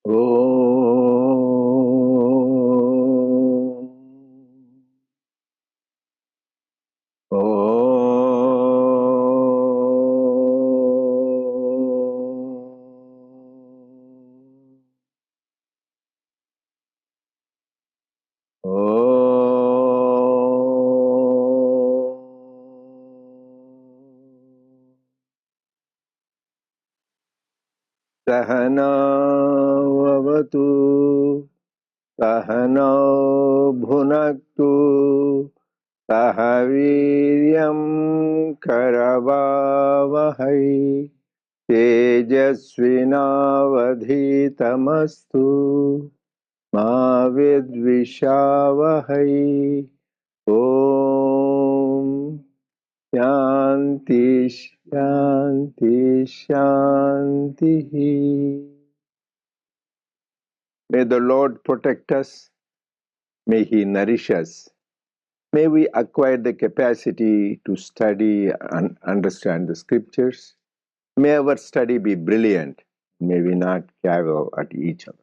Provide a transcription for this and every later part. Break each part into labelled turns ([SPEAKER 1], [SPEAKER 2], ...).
[SPEAKER 1] Om. Sahana vavatu, sahana bhunaktu, sahaviryam karavavahai, tejasvinavadhitamastu, ma vidvishavahai. Om Shanti Shanti Shanti. May the Lord protect us. May He nourish us. May we acquire the capacity to study and understand the scriptures. May our study be brilliant. May we not cavil at each other.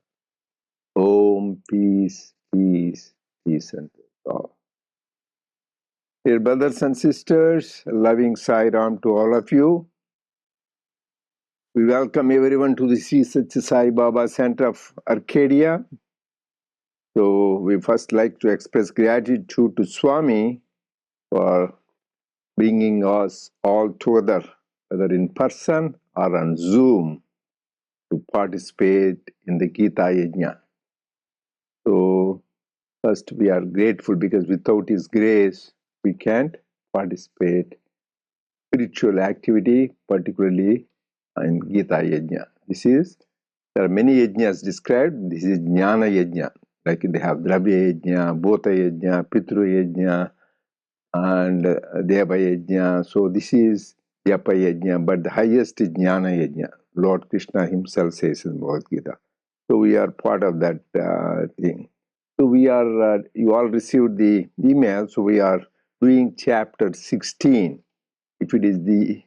[SPEAKER 1] Om, peace, peace, peace unto all. Dear brothers and sisters, loving Sai Ram to all of you. We welcome everyone to the Sri Sathya Sai Baba Center of Arcadia. So we first like to express gratitude to Swami for bringing us all together, whether in person or on Zoom, to participate in the Gita Yajna. So first we are grateful because without His grace, we can't participate spiritual activity, particularly in Gita Yajna. There are many yajnas described. This is Jnana Yajna. Like they have Dravya Yajna, Bhota Yajna, Pitru Yajna, and Deva Yajna. So this is Japa Yajna, but the highest is Jnana Yajna. Lord Krishna himself says in Bhagavad Gita. So we are part of that thing. So we are, you all received the email, so we are doing chapter 16. If it is the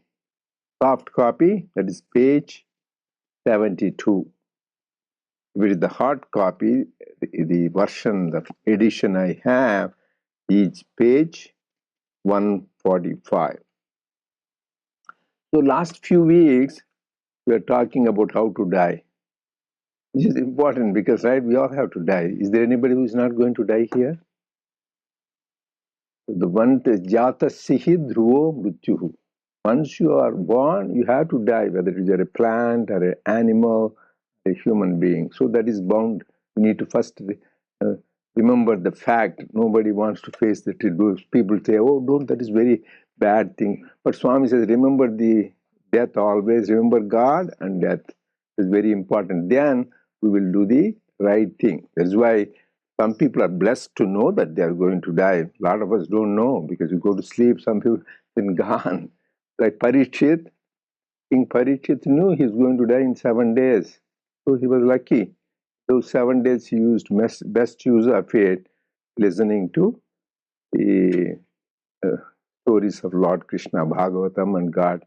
[SPEAKER 1] soft copy, that is page 72. If it is the hard copy, the version, the edition I have is page 145. So last few weeks, we are talking about how to die. Which is important because, right, we all have to die. Is there anybody who is not going to die here? The one is Jata Sihi Dhruvo Mrityuhu. Once you are born, you have to die, whether it is a plant or an animal, a human being. So that is bound. You need to first remember the fact. Nobody wants to face the truth. People say, oh, don't, that is very bad thing. But Swami says, remember the death always. Remember God and death is very important. Then we will do the right thing. That's why some people are blessed to know that they are going to die. A lot of us don't know because you go to sleep, some people been gone. Like Parikshit, King Parikshit knew he's going to die in 7 days. So he was lucky. Those 7 days he used best use of it, listening to the stories of Lord Krishna, Bhagavatam, and got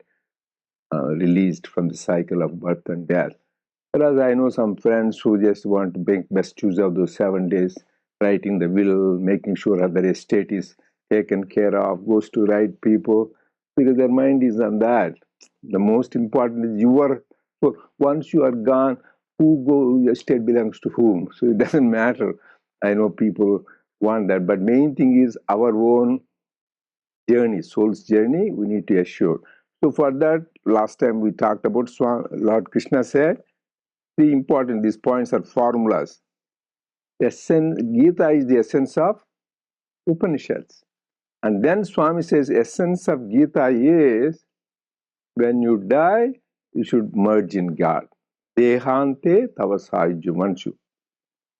[SPEAKER 1] released from the cycle of birth and death. Whereas I know some friends who just want to make best use of those 7 days, writing the will, making sure that their estate is taken care of, goes to right people, because their mind is on that. The most important is so once you are gone, your estate belongs to whom? So it doesn't matter. I know people want that, but main thing is our own journey, soul's journey, we need to assure. So for that, last time we talked about Lord Krishna said, these points are formulas. Gita is the essence of Upanishads. And then Swami says, essence of Gita is, when you die, you should merge in God. Dehante tavasai jumanshu.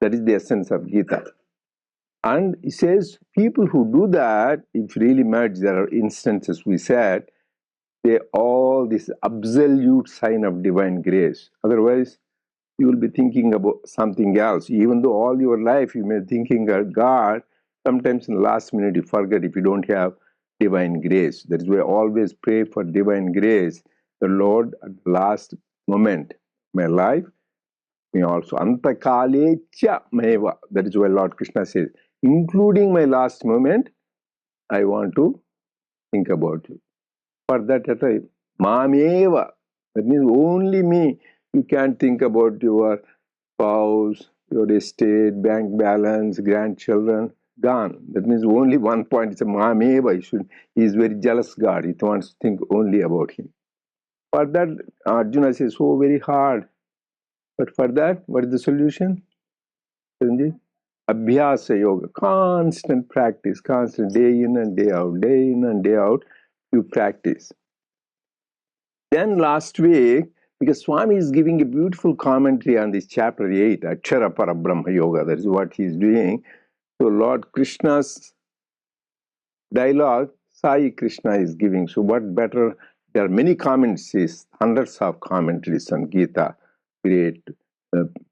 [SPEAKER 1] That is the essence of Gita. And he says, people who do that, if really merge, there are instances we said, they all this absolute sign of divine grace. Otherwise, you will be thinking about something else. Even though all your life you may be thinking of God, sometimes in the last minute you forget if you don't have divine grace. That is why I always pray for divine grace. The Lord, at the last moment of my life, me also. Antakalecha meva. That is why Lord Krishna says, including my last moment, I want to think about you. For that, mameva. That means only me. You can't think about your spouse, your estate, bank balance, grandchildren. Gone. That means only one point. It's a mameva. He is very jealous God. He wants to think only about him. For that, Arjuna says, so very hard. But for that, what is the solution? Abhyasa yoga, constant practice, constant day in and day out, day in and day out, you practice. Then last week, because Swami is giving a beautiful commentary on this chapter 8, Akshara Parabrahma Yoga, that is what he is doing. So Lord Krishna's dialogue, Sai Krishna is giving. So what better, there are many commentaries, hundreds of commentaries on Gita, great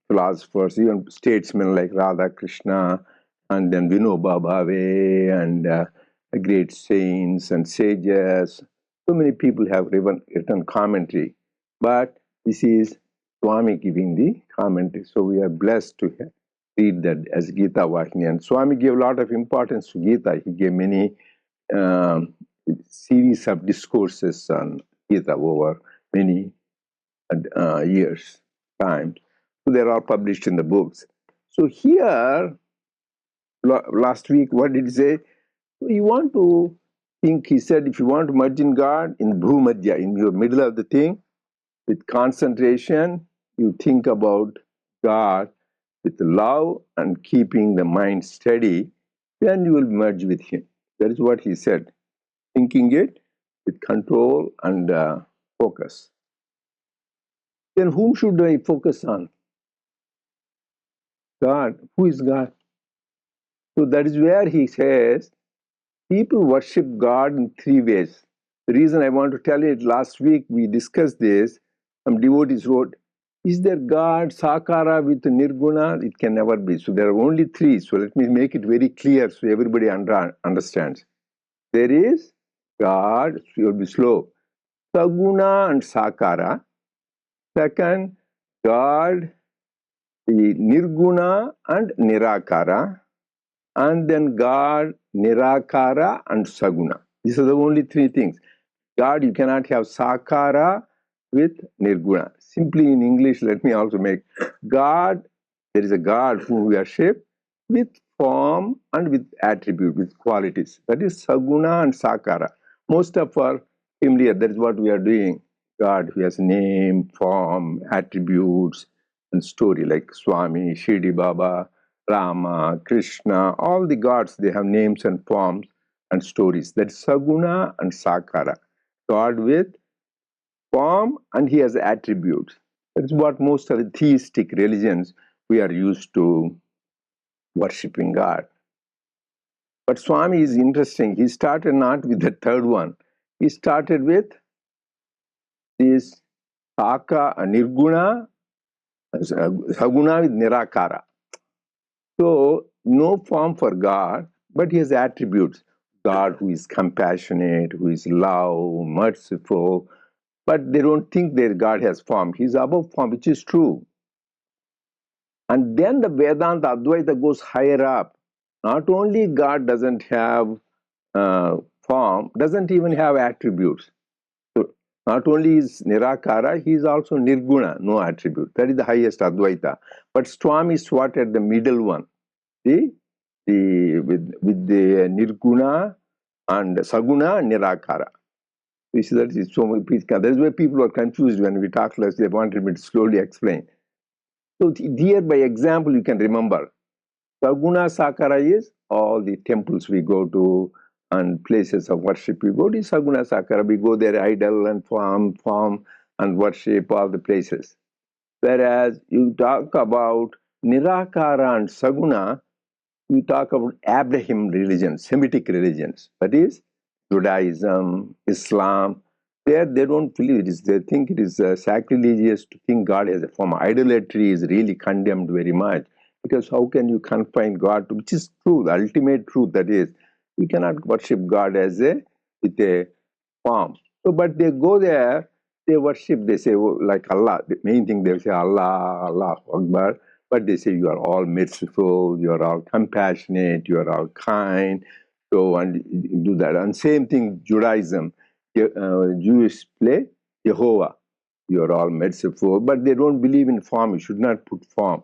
[SPEAKER 1] philosophers, even statesmen like Radha Krishna, and then Vinoba Bhave, and great saints and sages. So many people have written commentary. But this is Swami giving the commentary. So we are blessed to read that as Gita Vahini. And Swami gave a lot of importance to Gita. He gave many series of discourses on Gita over many years, times. So they're all published in the books. So here, last week, what did he say? You want to think, he said, if you want to merge in God, in Bhumadhya, in your middle of the thing, with concentration, you think about God with love and keeping the mind steady, then you will merge with Him. That is what he said. Thinking it with control and focus. Then whom should I focus on? God. Who is God? So that is where he says, people worship God in three ways. The reason I want to tell you it, last week we discussed this. Some devotees wrote, is there God, Sakara with Nirguna? It can never be. So there are only three. So let me make it very clear so everybody understands. There is God, you'll be slow, Saguna and Sakara. Second, God, the Nirguna and Nirakara. And then God, Nirakara and Saguna. These are the only three things. God, you cannot have Sakara with Nirguna. Simply in English, let me also make God, there is a God whom we worship with form and with attribute, with qualities. That is Saguna and Sakara. Most of our familiar, that is what we are doing. God who has name, form, attributes, and story like Swami, Shirdi Baba, Rama, Krishna, all the gods, they have names and forms and stories. That's Saguna and Sakara. God with form and he has attributes. That's what most of the theistic religions we are used to worshipping God. But Swami is interesting. He started not with the third one. He started with this Nirguna, Saguna with Nirakara. So, no form for God, but he has attributes. God who is compassionate, who is love, merciful, but they don't think their God has form. He's above form, which is true. And then the Vedanta Advaita goes higher up. Not only God doesn't have form, doesn't even have attributes. So not only is Nirakara, he is also Nirguna, no attribute. That is the highest Advaita. But Swami swat at the middle one. See? With the Nirguna and Saguna and Nirakara. You see that is so much. That's why people are confused when we talk less. They wanted me to slowly explain. So here, by example, you can remember. Saguna Sakara is all the temples we go to and places of worship we go to. Saguna Sakara, we go there, idol and form and worship all the places. Whereas you talk about Nirakara and Saguna, you talk about Abraham religions, Semitic religions, that is Judaism, Islam. There they don't believe it is, they think it is sacrilegious to think God as a form. Idolatry is really condemned very much because how can you confine God to, which is true, the ultimate truth, that is, you cannot worship God as with a form. So, but they go there They worship, they say, oh, like Allah. The main thing they say, Allah, Allah Akbar. But they say, you are all merciful, you are all compassionate, you are all kind. So, and you do that. And same thing, Judaism. Jewish play, Jehovah. You are all merciful. But they don't believe in form. You should not put form.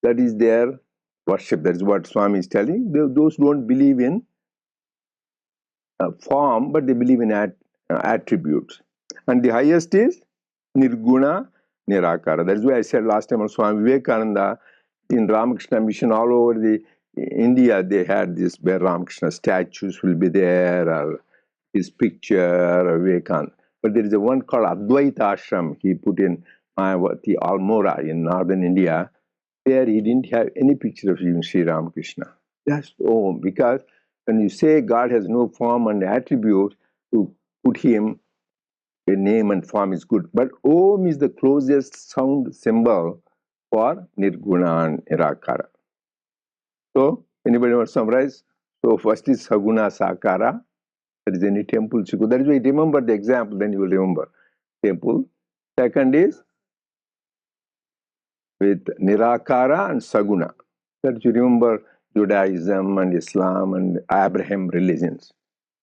[SPEAKER 1] That is their worship. That is what Swami is telling. Those who don't believe in form, but they believe in attributes. And the highest is Nirguna Nirakara. That is why I said last time on Swami Vivekananda in Ramakrishna mission all over the India, they had this where Ramakrishna statues will be there, or his picture, or Vivekananda. But there is a one called Advaita Ashram he put in Mayavati, Almora in northern India. There he didn't have any picture of even Sri Ramakrishna. Just Om, because when you say God has no form and attribute, to put him a name and form is good. But Om is the closest sound symbol for Nirguna and Nirakara. So, anybody want to summarize? So, first is Saguna Sakara. There is any temple. That is why remember the example, then you will remember temple. Second is with Nirakara and Saguna. That you remember Judaism and Islam and Abraham religions.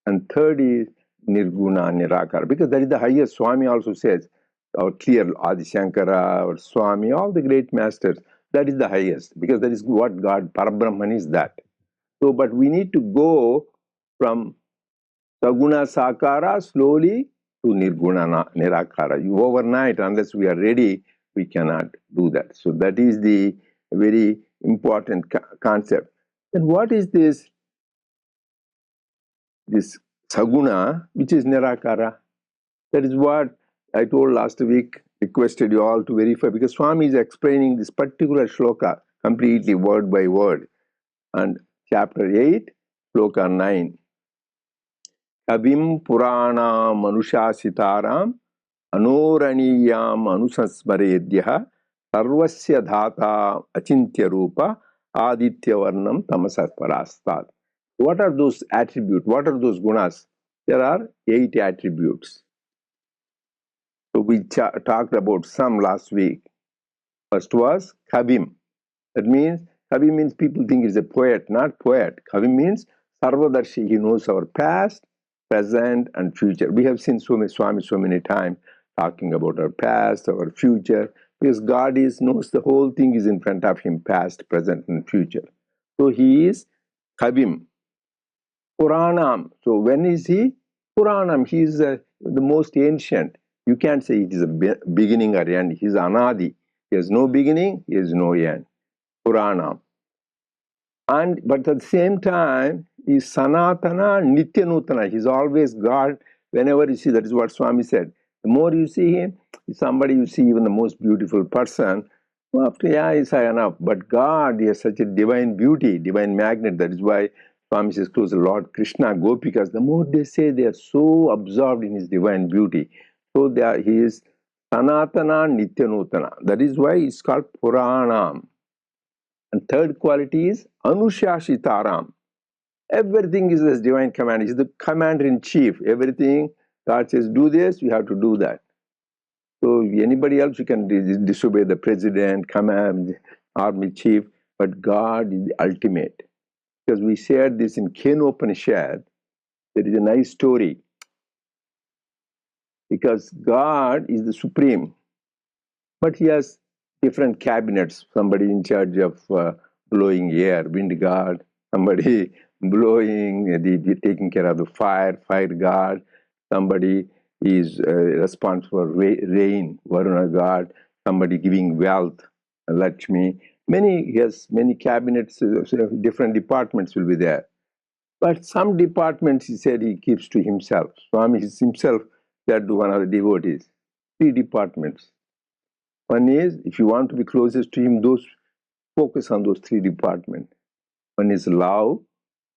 [SPEAKER 1] And third is Nirguna Nirakara, because that is the highest. Swami also says, or clear Adi Shankara or Swami, all the great masters, that is the highest, because that is what God, Parabrahman is that. So, but we need to go from Saguna Sakara slowly to Nirguna Nirakara. You overnight, unless we are ready, we cannot do that. So that is the very important concept. And what is this Saguna, which is Nirakara? That is what I told last week, requested you all to verify, because Swami is explaining this particular shloka completely word by word. And chapter 8, shloka 9. Kabim Purana Manusha Sitaram Anoraniyam Anusasmaredya Sarvasya Dhata Achintya Rupa Aditya Varnam Tamasasparastat. What are those attributes? What are those gunas? There are 8 attributes. So we talked about some last week. First was Kabim. That means, Kabim means people think he's a poet, not poet. Kabim means Sarvadarshi. He knows our past, present, and future. We have seen Swami so many times talking about our past, our future, because God knows the whole thing is in front of him, past, present, and future. So he is Kabim. Puranam. So when is he? Puranam. He is the most ancient. You can't say it is a beginning or end. He is Anadi. He has no beginning, he has no end. Puranam. But at the same time, he is Sanatana Nityanutana. He is always God. Whenever you see, that is what Swami said. The more you see him, somebody you see even the most beautiful person, after, yeah, is enough. But God, he has such a divine beauty, divine magnet. That is why Swami says close to Lord Krishna, Gopikas, the more they say, they are so absorbed in his divine beauty. So he is Sanatana Nityanutana. That is why it's called Puranam. And third quality is Anushashitaram. Everything is this divine command. He's the commander in chief. Everything God says, do this, you have to do that. So anybody else, you can disobey the president, command, army chief, but God is the ultimate. Because we shared this in Kenopanishad, there is a nice story. Because God is the supreme, but he has different cabinets. Somebody in charge of blowing air, wind guard, somebody blowing, taking care of the fire guard, somebody is responsible for rain, Varuna guard, somebody giving wealth, Lakshmi. He has many cabinets, different departments will be there. But some departments, he said, he keeps to himself. Swami is himself that one of the devotees. 3 departments. One is, if you want to be closest to him, focus on those 3 departments. One is love,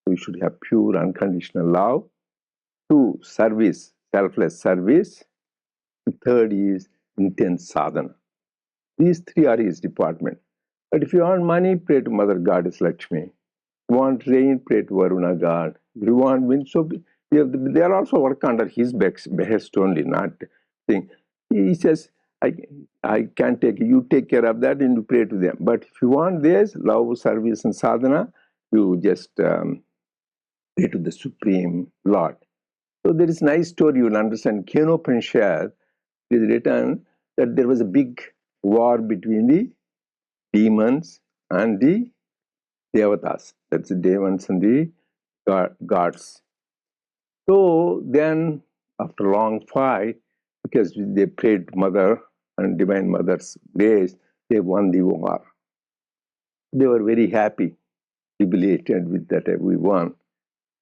[SPEAKER 1] so you should have pure, unconditional love. 2, service, selfless service. The third is intense sadhana. These 3 are his department. But if you want money, pray to Mother Goddess Lakshmi. If you want rain, pray to Varuna God. If you want wind, so they are also work under his behest only, not thing. He says, I can't take it. You take care of that and you pray to them. But if you want this, love, service, and sadhana, you just pray to the Supreme Lord. So there is a nice story you will understand. Kenopanishad is written that there was a big war between the demons and the devatas. That's the demons and the gods. So then, after a long fight, because they prayed Mother and Divine Mother's grace, they won the war. They were very happy, jubilated with that we won.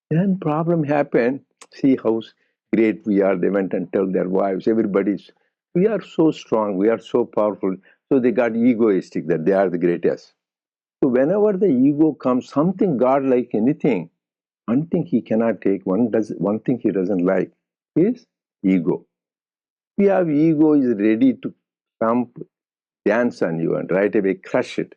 [SPEAKER 1] Then problem happened. See how great we are. They went and tell their wives, everybody's, we are so strong, we are so powerful. So they got egoistic that they are the greatest. So whenever the ego comes, something God like anything, one thing he cannot take, one thing he doesn't like is ego. If you have ego is ready to jump, dance on you and right away crush it.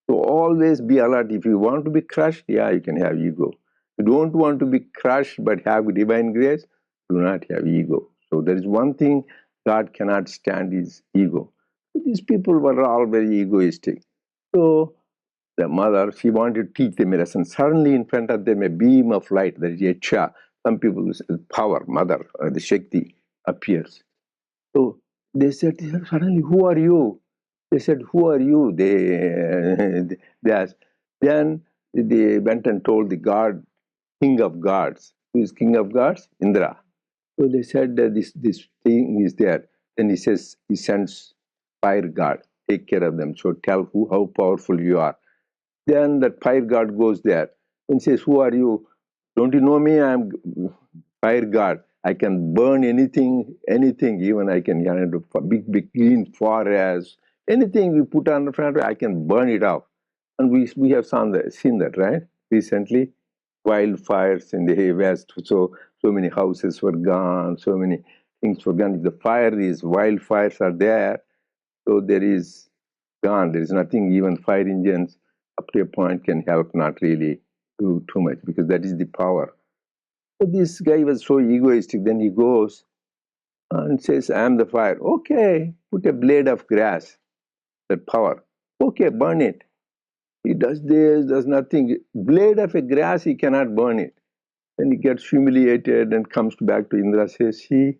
[SPEAKER 1] So always be alert. If you want to be crushed, yeah, you can have ego. If you don't want to be crushed but have divine grace, do not have ego. So there is one thing God cannot stand is ego. So these people were all very egoistic. So the mother, she wanted to teach them a lesson. Suddenly in front of them a beam of light, that is Yacha. Some people say power, mother, the Shakti appears. So they said, suddenly, who are you? They said, who are you? They asked. Then they went and told the god, king of gods. Who is king of gods? Indra. So they said that this thing is there. Then he says, he sends fire god, take care of them. So tell how powerful you are. Then that fire god goes there and says, who are you? Don't you know me? I am fire god. I can burn anything, even I can get into big green forest, anything we put on the front, I can burn it off. And we have seen that, right? Recently, wildfires in the west. So many houses were gone, so many things were gone. If the fire, these wildfires are there, so there is gone. There is nothing, even fire engines up to a point can help, not really do too much, because that is the power. So this guy was so egoistic. Then he goes and says, I am the fire. Okay, put a blade of grass, that power. Okay, burn it. He does this, does nothing. Blade of a grass, he cannot burn it. Then he gets humiliated and comes back to Indra, says, see,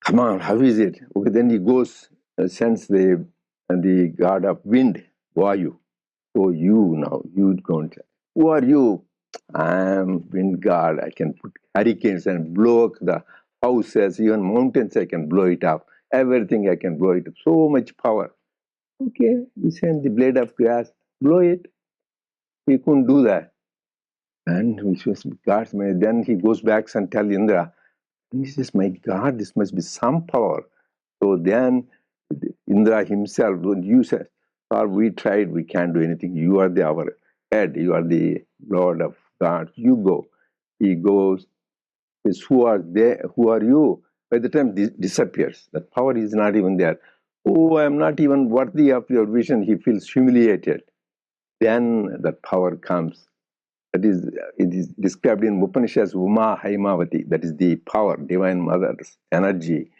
[SPEAKER 1] come on, how is it? Okay, then he goes, sends the god of wind, Vayu. So you don't. Who are you? I am wind god. I can put hurricanes and blow up the houses, even mountains. I can blow it up. Everything I can blow it up. So much power. Okay, we send the blade of grass, blow it. He couldn't do that. And which was God's. Then he goes back and tell Indra. And he says, "My God, this must be some power." So then Indra himself, when you said, "Or we tried, we can't do anything. You are our head. You are the Lord of God. You go." He goes, says, "Who are they? Who are you?" By the time disappears, that power is not even there. Oh, I am not even worthy of your vision. He feels humiliated. Then that power comes. That is, it is described in Upanishads, Uma Haimavati. That is the power, Divine Mother's energy.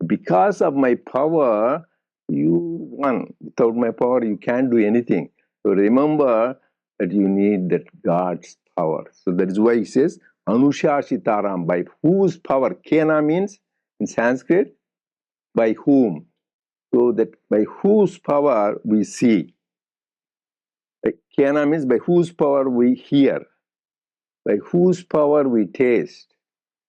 [SPEAKER 1] Because of my power, you won. Without my power, you can't do anything. So remember that you need that God's power. So that is why he says, Anushashitaram, by whose power? Kena means in Sanskrit, by whom? So that by whose power we see. Kena means by whose power we hear, by whose power we taste,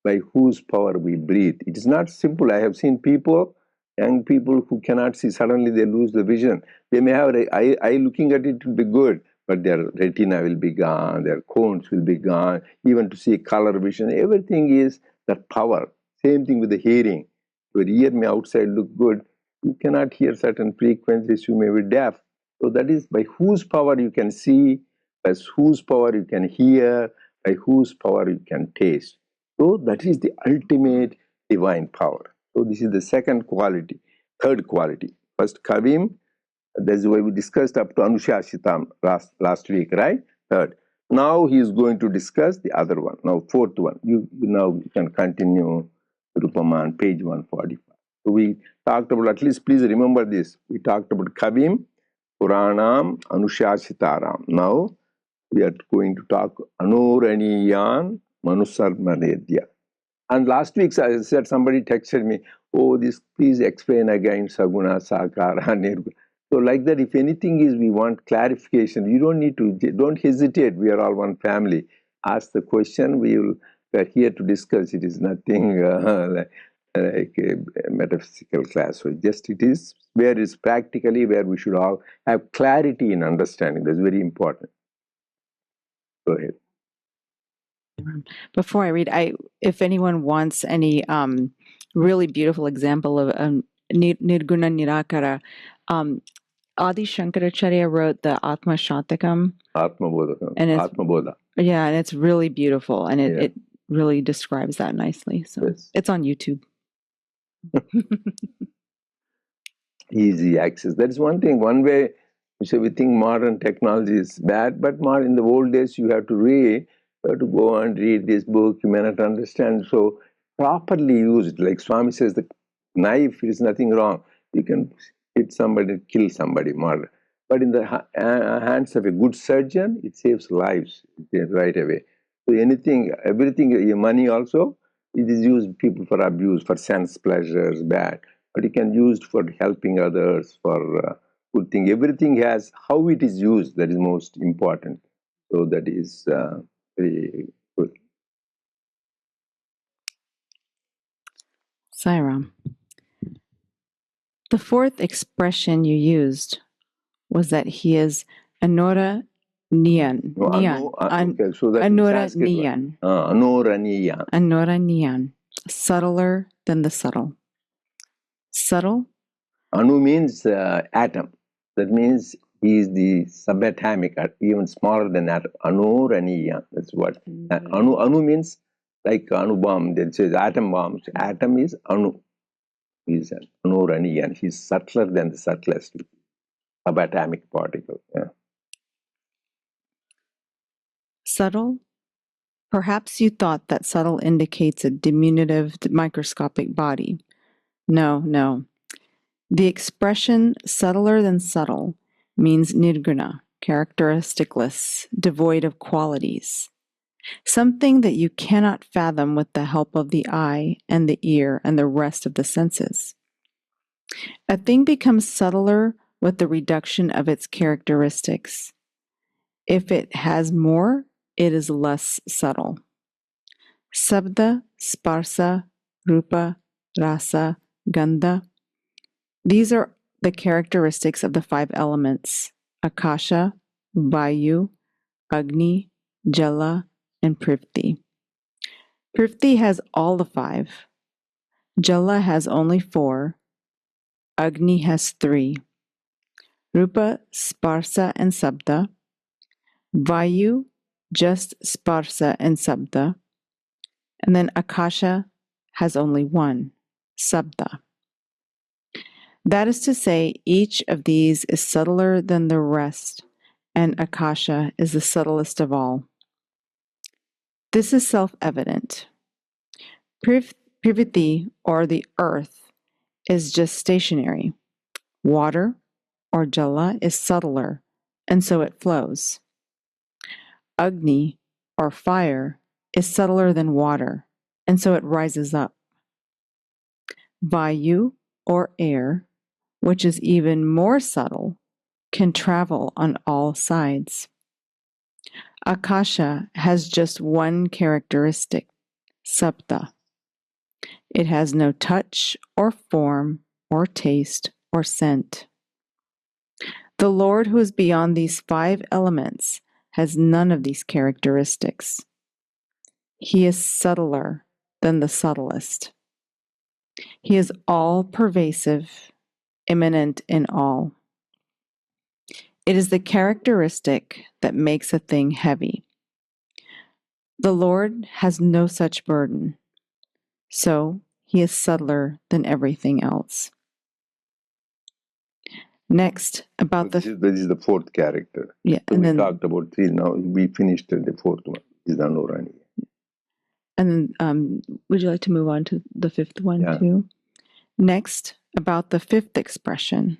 [SPEAKER 1] by whose power we breathe. It is not simple. I have seen people, young people who cannot see, suddenly they lose the vision. They may have eye looking at it will be good, but their retina will be gone, their cones will be gone, even to see color vision. Everything is that power. Same thing with the hearing. Your ear may outside look good. You cannot hear certain frequencies, you may be deaf. So that is by whose power you can see, by whose power you can hear, by whose power you can taste. So that is the ultimate divine power. So this is the second quality. Third quality. First Kavim, that's why we discussed up to Anushashitam last week, right? Third. Now he is going to discuss the other one. Now fourth one. You now you can continue Rupama on page 145. We talked about, at least please remember this, we talked about Kavim, Puranam, Anushasitaram. Now we are going to talk Anuraniyan Manusarmanedya. And last week I said, somebody texted me, oh, this, please explain again Saguna, Sakara, Nirguna. So like that, if anything is, we want clarification, you don't need to, don't hesitate. We are all one family. Ask the question, we are here to discuss. It is nothing like a metaphysical class. So just it is where is practically where we should all have clarity in understanding. That's very important. Go ahead.
[SPEAKER 2] Before I read, if anyone wants any really beautiful example of Nirguna Nirakara, Adi Shankaracharya wrote the Atma Shatakam.
[SPEAKER 1] Atma Bodhakam.
[SPEAKER 2] And it's,
[SPEAKER 1] Atma Bodha.
[SPEAKER 2] Yeah, and it's really beautiful, and it really describes that nicely. So it's on YouTube.
[SPEAKER 1] Easy access. That is one thing. One way, we say we think modern technology is bad, but more in the old days you have to read, you have to go and read this book, you may not understand. So properly used, like Swami says, the knife is nothing wrong. You can hit somebody, kill somebody, murder. But in the hands of a good surgeon, it saves lives right away. So anything, everything, your money also, it is used people for abuse, for sense pleasures, bad. But it can be used for helping others, for good thing. Everything has how it is used that is most important. So that is very good.
[SPEAKER 2] Sairam. The fourth expression you used was that he is Anora Niyan.
[SPEAKER 1] Okay, so that
[SPEAKER 2] Anora Niyan.
[SPEAKER 1] Anora Niyan.
[SPEAKER 2] Anora Niyan. Subtler than the subtle. Subtle?
[SPEAKER 1] Anu means atom. That means he is the subatomic, even smaller than atom. Anuraniya. That's what. Anu means like Anu bomb. That says atom bombs. Atom is Anu. He is Anuraniya. He is subtler than the subtlest subatomic particle. Yeah.
[SPEAKER 2] Subtle? Perhaps you thought that subtle indicates a diminutive, microscopic body. No. The expression subtler than subtle means nirguna, characteristicless, devoid of qualities. Something that you cannot fathom with the help of the eye and the ear and the rest of the senses. A thing becomes subtler with the reduction of its characteristics. If it has more, it is less subtle. Sabda, Sparsa, Rupa, Rasa, Gandha. These are the characteristics of the five elements: Akasha, Vayu, Agni, Jala, and Prithvi. Prithvi has all the five. Jala has only 4. Agni has 3. Rupa, Sparsa, and Sabda. Vayu, just Sparsa and Sabda. And then Akasha has only 1, Sabda. That is to say, each of these is subtler than the rest, and Akasha is the subtlest of all. This is self-evident. Prithvi, or the earth, is just stationary. Water, or Jala, is subtler, and so it flows. Agni, or fire, is subtler than water, and so it rises up. Vayu, or air, which is even more subtle, can travel on all sides. Akasha has just one characteristic, Sabda. It has no touch or form or taste or scent. The Lord who is beyond these 5 elements has none of these characteristics. He is subtler than the subtlest. He is all-pervasive, immanent in all. It is the characteristic that makes a thing heavy. The Lord has no such burden, so he is subtler than everything else. Next, about
[SPEAKER 1] this is the 4th character.
[SPEAKER 2] Yeah,
[SPEAKER 1] so
[SPEAKER 2] and
[SPEAKER 1] we
[SPEAKER 2] then
[SPEAKER 1] talked about 3. Now we finished the 4th one. Is Anurani.
[SPEAKER 2] And then, would you like to move on to the 5th one too? Next, about the fifth expression,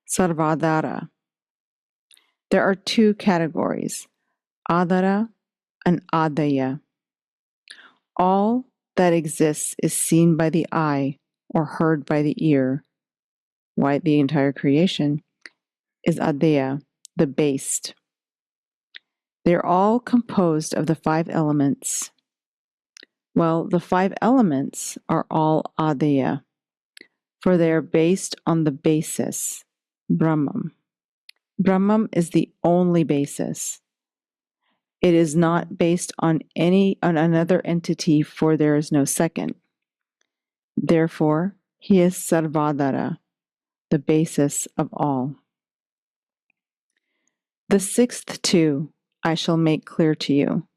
[SPEAKER 2] sarvadara. There are two categories, adara and adaya. All that exists is seen by the eye or heard by the ear. Why the entire creation is adaya, the based. They're all composed of the five elements. Well, the five elements are all adaya, for they are based on the basis, Brahman. Brahman is the only basis. It is not based on another entity, for there is no second. Therefore, he is Sarvadara, the basis of all. The sixth two I shall make clear to you.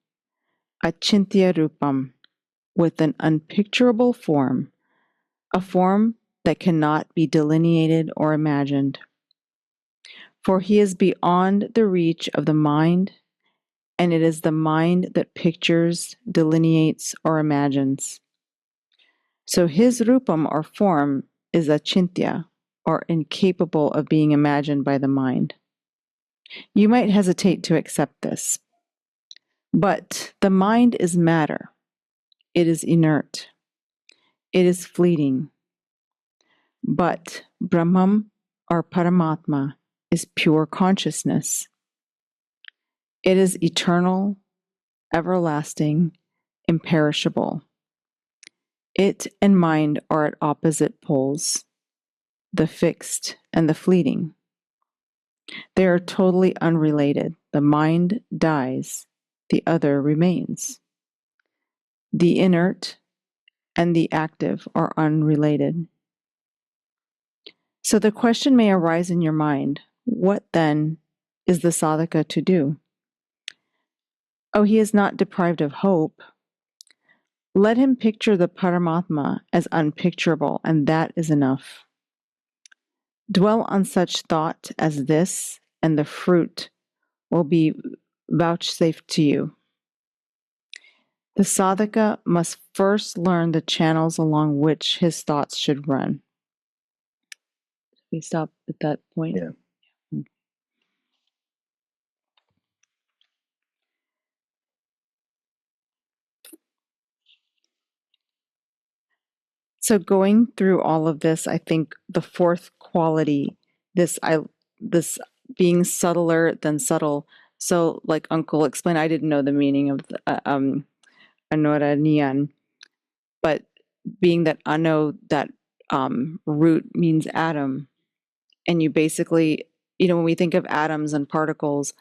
[SPEAKER 2] Achintya Rupam, with an unpicturable form, a form that cannot be delineated or imagined. For he is beyond the reach of the mind, and it is the mind that pictures, delineates, or imagines. So his rupam or form is achintya, or incapable of being imagined by the mind. You might hesitate to accept this, but the mind is matter. It is inert. It is fleeting. But Brahman or Paramatma is pure consciousness. It is eternal, everlasting, imperishable. It and mind are at opposite poles, the fixed and the fleeting. They are totally unrelated. The mind dies, the other remains. The inert and the active are unrelated. So the question may arise in your mind, what then is the sadhaka to do? Oh, he is not deprived of hope. Let him picture the Paramatma as unpicturable, and that is enough. Dwell on such thought as this, and the fruit will be vouchsafed to you. The sadhaka must first learn the channels along which his thoughts should run. We stop at that point?
[SPEAKER 1] Yeah.
[SPEAKER 2] So going through all of this, I think the fourth quality, this being subtler than subtle. So, like Uncle explained, I didn't know the meaning of the, Anoraniyan, but being that ano, that root means atom, and you basically, when we think of atoms and particles,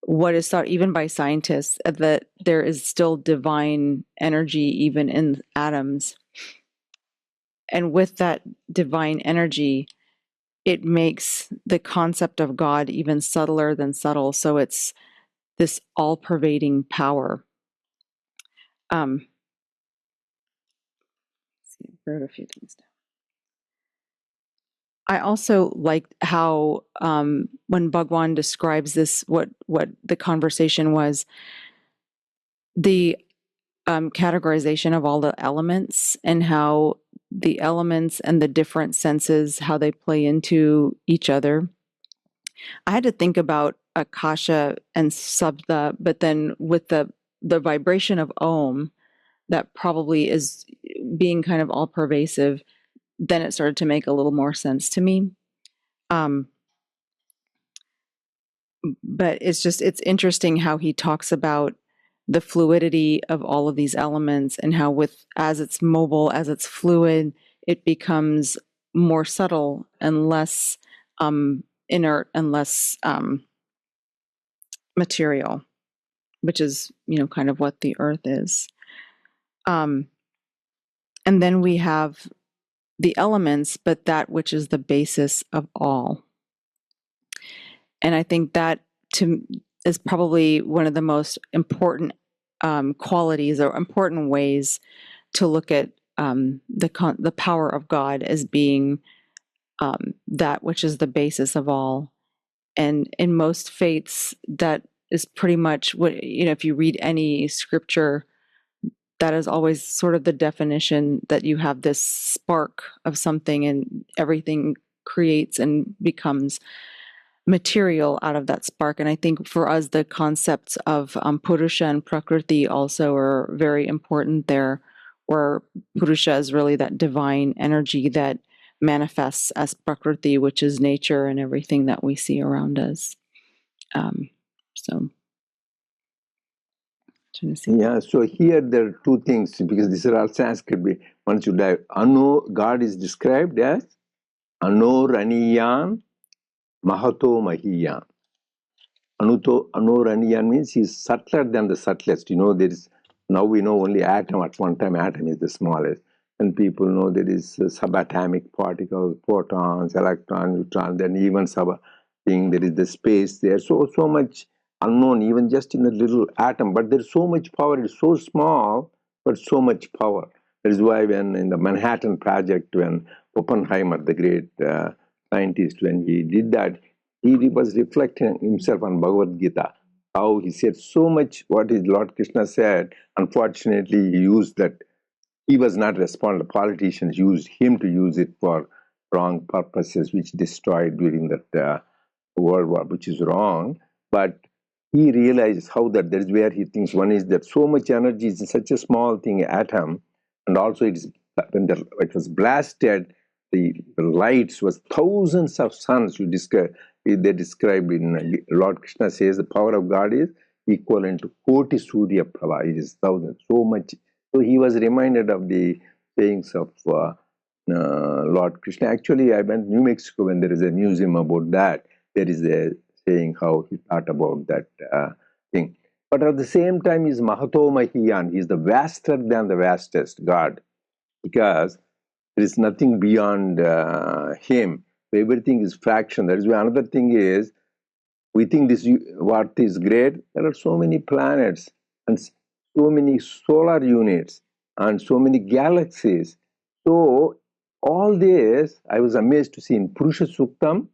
[SPEAKER 2] what is thought even by scientists that there is still divine energy even in atoms. And with that divine energy, it makes the concept of God even subtler than subtle. So it's this all-pervading power. I wrote a few things down. I also liked how when Bhagwan describes this, what the conversation was, the categorization of all the elements and how the elements and the different senses, how they play into each other. I had to think about Akasha and Sabda, but then with the vibration of Om, that probably is being kind of all pervasive, then it started to make a little more sense to me. But it's interesting how he talks about the fluidity of all of these elements and how as it's mobile, as it's fluid, it becomes more subtle and less inert and less material, which is, kind of what the earth is. And then we have the elements, but that which is the basis of all. And I think that is probably one of the most important qualities or important ways to look at the power of God as being that which is the basis of all. And in most faiths, that is pretty much what, if you read any scripture, that is always sort of the definition, that you have this spark of something and everything creates and becomes material out of that spark. And I think for us, the concepts of Purusha and Prakriti also are very important there, where Purusha is really that divine energy that manifests as Prakriti, which is nature and everything that we see around us. So, trying to see.
[SPEAKER 1] Yeah, so here there are two things, because these are all Sanskrit. Once you dive, God is described as Anoraniyan Mahato Mahiyan. Anoraniyan means he is subtler than the subtlest. There is, now we know only atom. At one time, atom is the smallest. And people know there is subatomic particles, protons, electrons, neutrons, then even thing, there is the space there. So much unknown, even just in a little atom. But there's so much power. It's so small, but so much power. That is why when in the Manhattan Project, when Oppenheimer, the great scientist, when he did that, he was reflecting himself on Bhagavad Gita, how he said so much what his Lord Krishna said. Unfortunately, he used that. He was not responsible. Politicians used him to use it for wrong purposes, which destroyed during that World War, which is wrong. But he realizes how that is where he thinks. One is that so much energy is in such a small thing, atom, and also it was blasted. The lights was thousands of suns. They describe in Lord Krishna says the power of God is equivalent to Koti Surya Prabha. It is thousands, so much. So he was reminded of the sayings of Lord Krishna. Actually, I went to New Mexico when there is a museum about that. There is a saying how he thought about that thing. But at the same time, he's Mahato Mahiyan. He's the vaster than the vastest God, because there is nothing beyond him. Everything is fraction. That is why another thing is, we think this what is great. There are so many planets and so many solar units and so many galaxies. So all this, I was amazed to see in Purusha Suktam,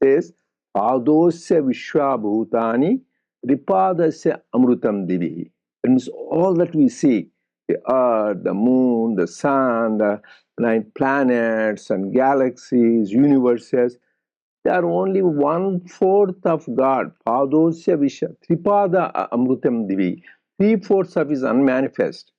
[SPEAKER 1] says, Padosya Vishwa Bhutani Ripadasya Amrutam Divi. It means all that we see, the earth, the moon, the sun, the 9 planets and galaxies, universes, they are only 1/4 of God. Padosya Vishwa, Tripada Amrutam Divi. 3/4 of is unmanifest.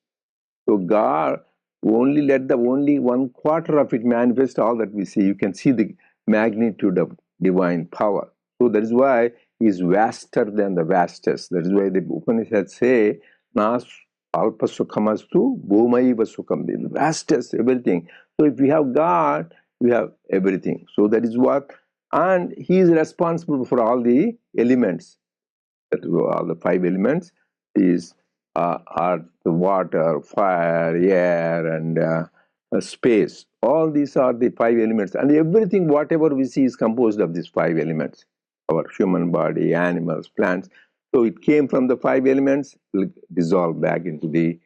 [SPEAKER 1] So God only let the only 1/4 of it manifest all that we see. You can see the magnitude of divine power. So that is why he is vaster than the vastest. That is why the Upanishads say, Nas alpa sukhamastu bhumaiva sukham. The vastest, everything. So if we have God, we have everything. So that is what, and he is responsible for all the elements. That all the 5 elements is earth, water, fire, air, and space. All these are the 5 elements, and everything, whatever we see, is composed of these 5 elements. Our human body, animals, plants. So it came from the 5 elements, dissolved back into the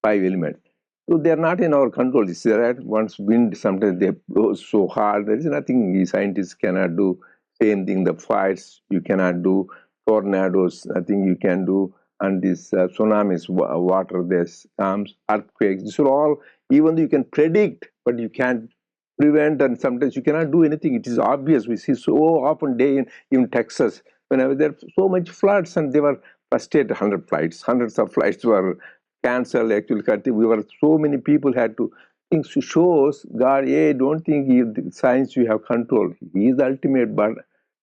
[SPEAKER 1] 5 elements. So they are not in our control. It's that once wind, sometimes they blow so hard. There is nothing the scientists cannot do. Same thing, the fires you cannot do, tornadoes, nothing you can do, and these tsunamis, water, this comes, earthquakes. These are all, even though you can predict, but you can't prevent, and sometimes you cannot do anything. It is obvious. We see so often day in even Texas, whenever there so much floods, and they were frustrated. Hundreds of flights were cancelled. Actually, we were so many people had to. Things shows God. Hey, don't think science you have control. He is the ultimate, but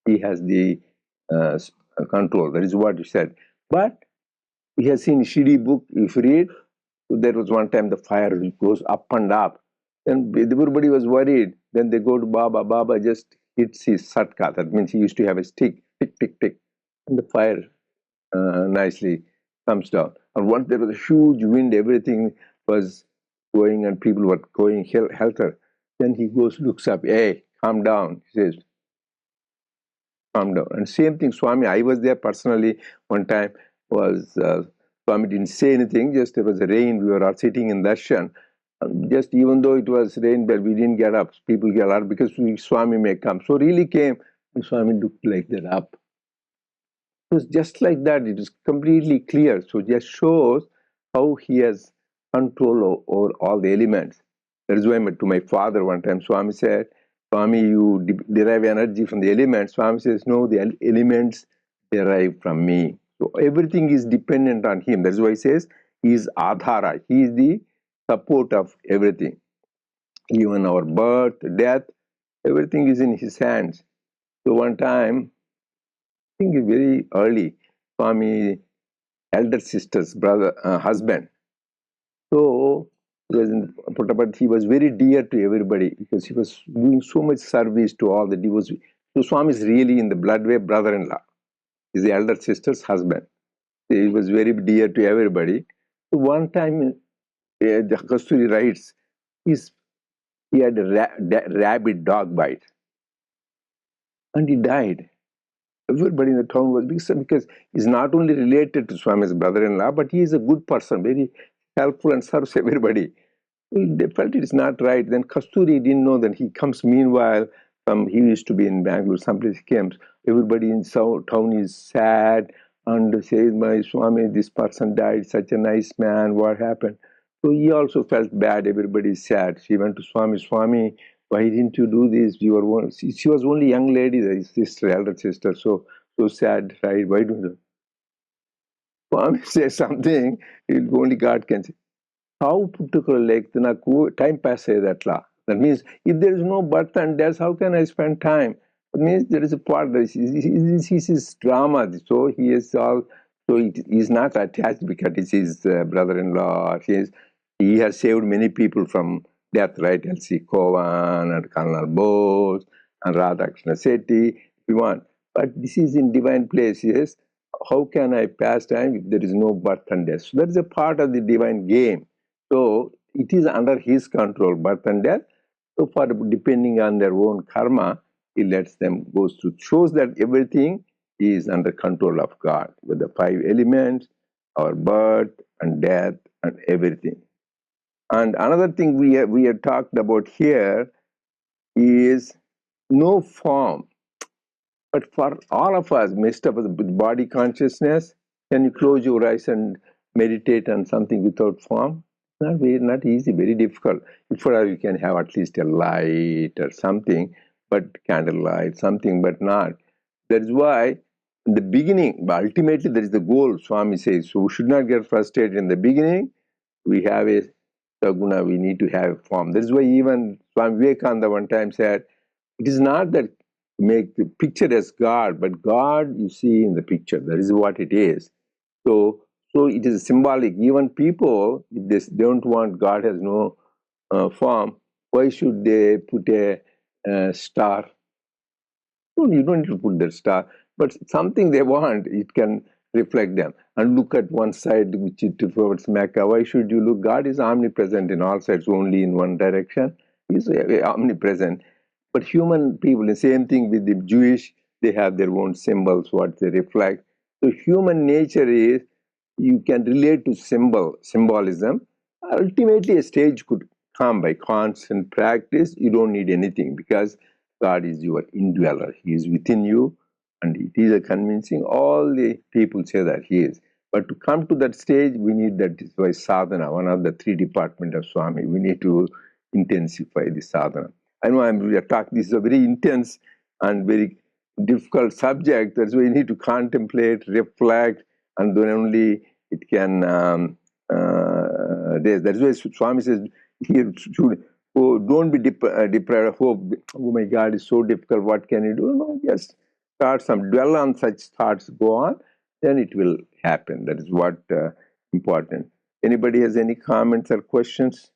[SPEAKER 1] he has the control. That is what he said. But we have seen Shidi book. If you read, there was one time the fire goes up and up. Then everybody was worried. Then they go to Baba. Baba just hits his satka. That means he used to have a stick, tick, tick, tick. And the fire nicely comes down. And once there was a huge wind, everything was going and people were going helter. Then he goes, looks up, hey, calm down. He says, calm down. And same thing, Swami, I was there personally one time, was Swami didn't say anything, just there was a rain, we were all sitting in darshan. Just even though it was rain, but we didn't get up. People get up because Swami may come. So really came, and Swami looked like that up. It was just like that. It is completely clear. So just shows how he has control over all the elements. That is why to my father one time, Swami said, Swami, you derive energy from the elements. Swami says, no, the elements derive from me. So everything is dependent on him. That is why he says, he is Adhara. He is the support of everything. Even our birth, death, everything is in his hands. So one time, I think very early, Swami elder sister's brother, husband. So he was very dear to everybody because he was doing so much service to all the devotees. So Swami is really in the blood way brother-in-law. He's the elder sister's husband. He was very dear to everybody. So one time, the Kasturi writes, he had a rabid dog bite and he died. Everybody in the town was because he's not only related to Swami's brother-in-law, but he is a good person, very helpful and serves everybody. They felt it is not right. Then Kasturi didn't know that he comes meanwhile. He used to be in Bangalore, someplace he comes. Everybody in town is sad and says, my Swami, this person died, such a nice man, what happened? So he also felt bad, everybody is sad. She went to Swami, Swami, why didn't you do this? You were she was only young lady, his sister, elder sister, so sad, right? Why don't you? Swami says something, only God can say. How particular like నాకు time pass అయ్యేదట్లా. That means if there is no birth and death, how can I spend time? It means there is a part that is his drama. So he is all, so he is not attached because it's his brother-in-law. He has saved many people from death, right? L.C. Kovan and Colonel Bose and Radhakrishna Sethi, if you want. But this is in divine places. How can I pass time if there is no birth and death? So that is a part of the divine game. So it is under his control, birth and death. So for depending on their own karma, he lets them go through. Shows that everything is under control of God, with the 5 elements, our birth and death and everything. And another thing we have talked about here is no form. But for all of us, mixed up with body consciousness, can you close your eyes and meditate on something without form? Not easy, very difficult. For us, you can have at least a light or something, but candlelight, something, but not. That is why in the beginning, but ultimately that is the goal, Swami says. So we should not get frustrated in the beginning. We have a saguna, we need to have form. That is why even Swami Vivekananda one time said, it is not that make the picture as God, but God you see in the picture. That is what it is. So it is symbolic. Even people, if they don't want God has no form, why should they put a star? No, you don't need to put that star, but something they want, it can reflect them. And look at one side which is towards Mecca. Why should you look? God is omnipresent in all sides, only in one direction. He's omnipresent. But human people, the same thing with the Jewish, they have their own symbols, what they reflect. So human nature is, you can relate to symbolism. Ultimately, a stage could come by constant practice. You don't need anything because God is your indweller. He is within you, and it is a convincing. All the people say that He is. But to come to that stage, we need that is why sadhana, one of the 3 departments of Swami. We need to intensify the sadhana. I know this is a very intense and very difficult subject. That's why you need to contemplate, reflect, and then only it can. That's why Swami says here, don't be deprived of hope. Oh my God, it's so difficult. What can you do? No, just start some, dwell on such thoughts, go on, then it will happen. That is what important. Anybody has any comments or questions?